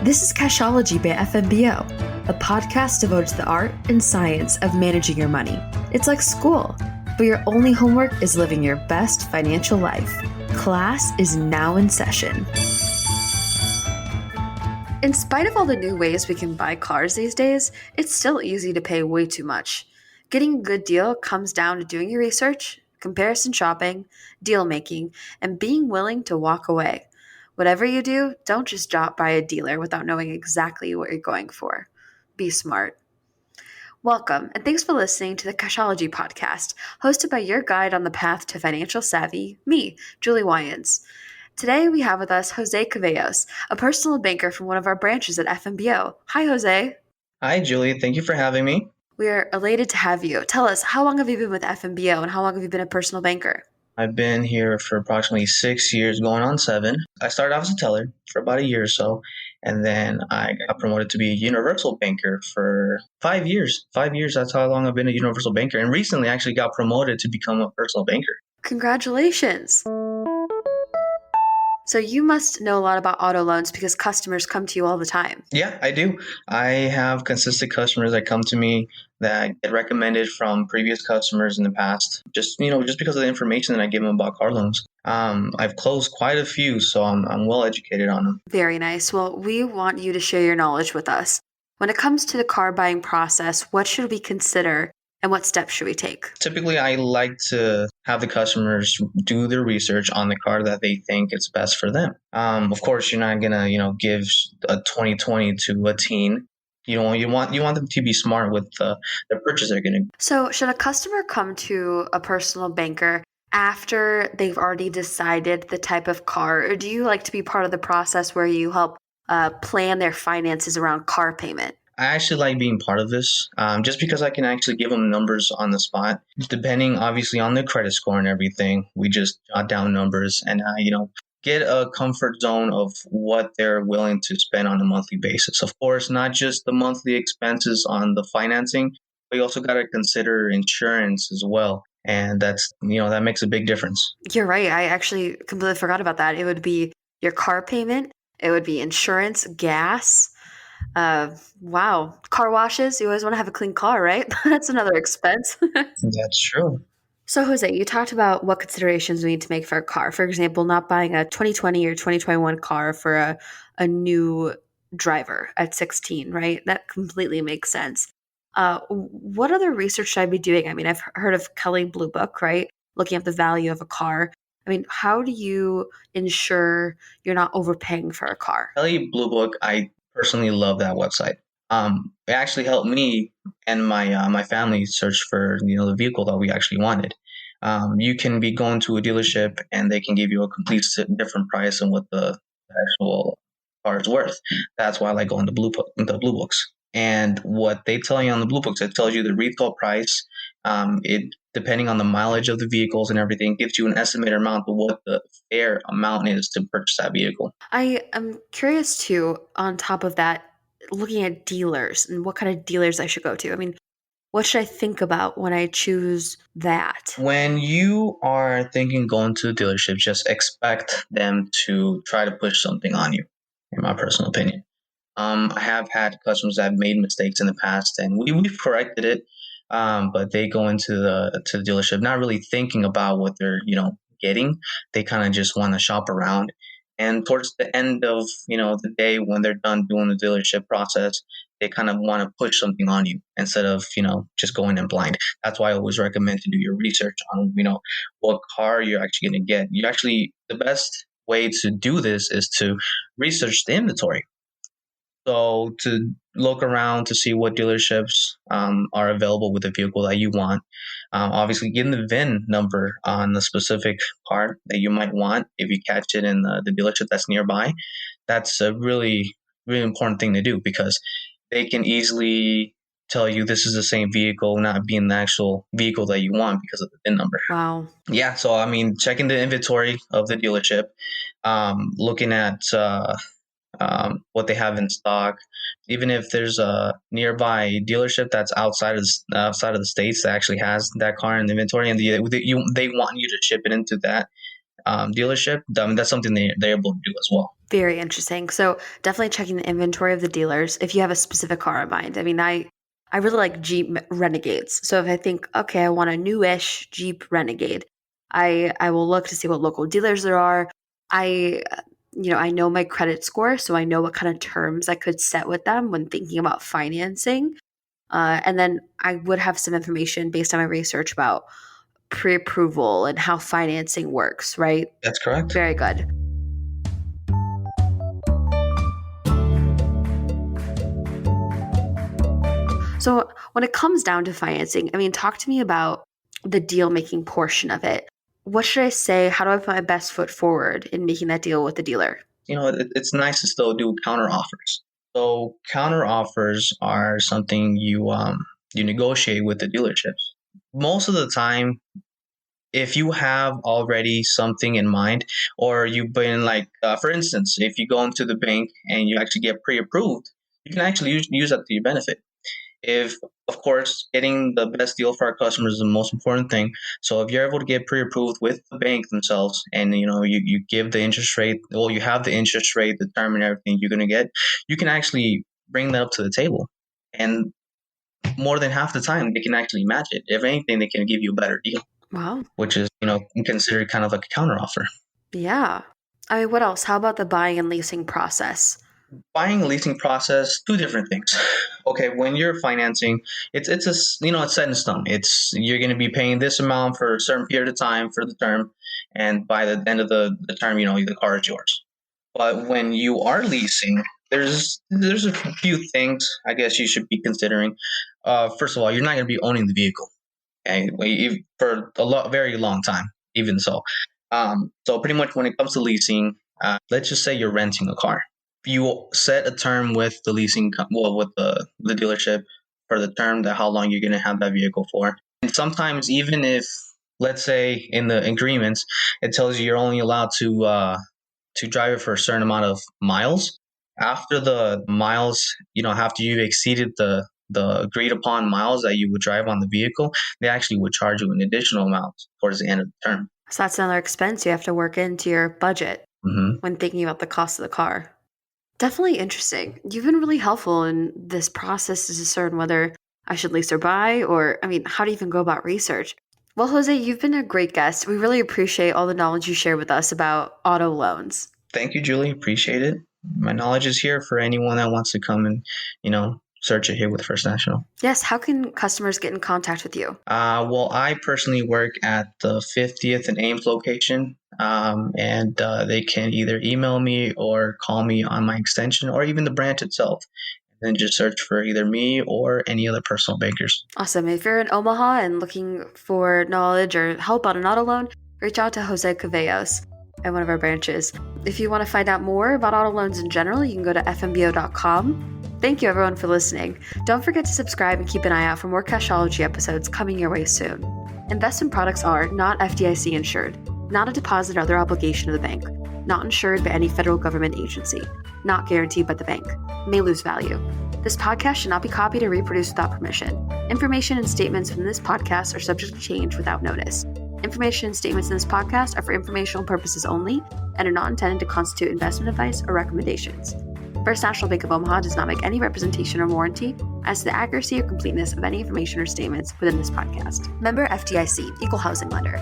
This is Cashology by FMBO, a podcast devoted to the art and science of managing your money. It's like school, but your only homework is living your best financial life. Class is now in session. In spite of all the new ways we can buy cars these days, it's still easy to pay way too much. Getting a good deal comes down to doing your research, comparison shopping, deal making, and being willing to walk away. Whatever you do, don't just drop by a dealer without knowing exactly what you're going for. Be smart. Welcome, and thanks for listening to the Cashology podcast, hosted by your guide on the path to financial savvy, me, Julie Wyans. Today we have with us Jose Cavellos, a personal banker from one of our branches at FMBO. Hi, Jose. Hi, Julie. Thank you for having me. We are elated to have you. Tell us, how long have you been with FMBO and how long have you been a personal banker? I've been here for approximately 6 years, going on 7. I started off as a teller for about a year or so, and then I got promoted to be a universal banker for 5 years. 5 years, that's how long I've been a universal banker. And recently I actually got promoted to become a personal banker. Congratulations. So you must know a lot about auto loans because customers come to you all the time. Yeah, I do. I have consistent customers that come to me that get recommended from previous customers in the past, just because of the information that I give them about car loans. I've closed quite a few, so I'm well educated on them. Very nice. Well, we want you to share your knowledge with us. When it comes to the car buying process, what should we consider and what steps should we take? Typically, I like to have the customers do their research on the car that they think is best for them. Of course, you're not gonna, give a 2020 to a teen. You want them to be smart with the purchase they're gonna. So, should a customer come to a personal banker after they've already decided the type of car, or do you like to be part of the process where you help plan their finances around car payment? I actually like being part of this, just because I can actually give them numbers on the spot. Depending, obviously, on their credit score and everything, we just jot down numbers and, get a comfort zone of what they're willing to spend on a monthly basis. Of course, not just the monthly expenses on the financing, but you also got to consider insurance as well. And that makes a big difference. You're right. I actually completely forgot about that. It would be your car payment. It would be insurance, gas. Wow. Car washes. You always want to have a clean car, right? That's another expense. That's true. So, Jose, you talked about what considerations we need to make for a car. For example, not buying a 2020 or 2021 car for a new driver at 16, right? That completely makes sense. What other research should I be doing? I mean, I've heard of Kelley Blue Book, right? Looking at the value of a car. I mean, how do you ensure you're not overpaying for a car? Kelley Blue Book, I personally love that website. It actually helped me and my family search for the vehicle that we actually wanted. You can be going to a dealership and they can give you a complete different price than what the actual car is worth. That's why I like going to the Blue Books. And what they tell you on the Blue Books, it tells you the retail price. It, depending on the mileage of the vehicles and everything, gives you an estimated amount of what the fair amount is to purchase that vehicle. I am curious too, on top of that, looking at dealers and what kind of dealers I should go to. I mean, what should I think about when I choose that? When you are thinking going to a dealership, just expect them to try to push something on you, in my personal opinion. I have had customers that have made mistakes in the past, and we've corrected it. But they go into the dealership not really thinking about what they're getting. They kind of just want to shop around. And towards the end of the day, when they're done doing the dealership process, they kind of want to push something on you instead of just going in blind. That's why I always recommend to do your research on what car you're actually going to get. The best way to do this is to research the inventory. So to look around to see what dealerships are available with the vehicle that you want. Obviously, getting the VIN number on the specific car that you might want if you catch it in the dealership that's nearby. That's a really, really important thing to do because they can easily tell you this is the same vehicle, not being the actual vehicle that you want because of the VIN number. Wow. Yeah, so I mean, checking the inventory of the dealership, looking at what they have in stock. Even if there's a nearby dealership that's outside of the states that actually has that car in the inventory, and they want you to ship it into that dealership, I mean, that's something they're able to do as well. Very interesting. So definitely checking the inventory of the dealers if you have a specific car in mind. I mean, I really like Jeep Renegades. So if I think, okay, I want a newish Jeep Renegade, I will look to see what local dealers there are. I know my credit score, so I know what kind of terms I could set with them when thinking about financing. And then I would have some information based on my research about pre-approval and how financing works, right? That's correct. Very good. So when it comes down to financing, I mean, talk to me about the deal making portion of it. What should I say? How do I put my best foot forward in making that deal with the dealer? It's nice to still do counter offers. So counter offers are something you negotiate with the dealerships. Most of the time, if you have already something in mind, or you've been like, for instance, if you go into the bank and you actually get pre-approved, you can actually use that to your benefit. If, of course, getting the best deal for our customers is the most important thing. So if you're able to get pre-approved with the bank themselves, and you give the interest rate, well, you have the interest rate, the term, and everything you're going to get, you can actually bring that up to the table, and more than half the time they can actually match it. If anything, they can give you a better deal. Wow. Which is considered kind of like a counter offer. Yeah. I mean, what else? How about the buying and leasing process? Buying and leasing process, two different things. Okay, when you're financing, it's set in stone. You're going to be paying this amount for a certain period of time for the term, and by the end of the term, the car is yours. But when you are leasing, there's a few things I guess you should be considering. First of all, you're not going to be owning the vehicle, okay, for very long time, even so. So pretty much when it comes to leasing, let's just say you're renting a car. You set a term with the with the dealership for the term, that how long you're going to have that vehicle for. And sometimes even if, let's say in the agreements, it tells you you're only allowed to drive it for a certain amount of miles. After the miles, after you've exceeded the agreed upon miles that you would drive on the vehicle, they actually would charge you an additional amount towards the end of the term. So that's another expense you have to work into your budget when thinking about the cost of the car. Definitely interesting. You've been really helpful in this process to discern whether I should lease or buy, or, I mean, how to even go about research. Well, Jose, you've been a great guest. We really appreciate all the knowledge you shared with us about auto loans. Thank you, Julie. Appreciate it. My knowledge is here for anyone that wants to come and, search it here with First National. Yes. How can customers get in contact with you? Well, I personally work at the 50th and Ames location, and they can either email me or call me on my extension, or even the branch itself. And then just search for either me or any other personal bankers. Awesome. If you're in Omaha and looking for knowledge or help on an auto loan, reach out to Jose Cavellos at one of our branches. If you want to find out more about auto loans in general, you can go to fmbo.com. Thank you, everyone, for listening. Don't forget to subscribe and keep an eye out for more Cashology episodes coming your way soon. Investment products are not FDIC insured, not a deposit or other obligation of the bank, not insured by any federal government agency, not guaranteed by the bank, may lose value. This podcast should not be copied or reproduced without permission. Information and statements from this podcast are subject to change without notice. Information and statements in this podcast are for informational purposes only and are not intended to constitute investment advice or recommendations. First National Bank of Omaha does not make any representation or warranty as to the accuracy or completeness of any information or statements within this podcast. Member FDIC, Equal Housing Lender.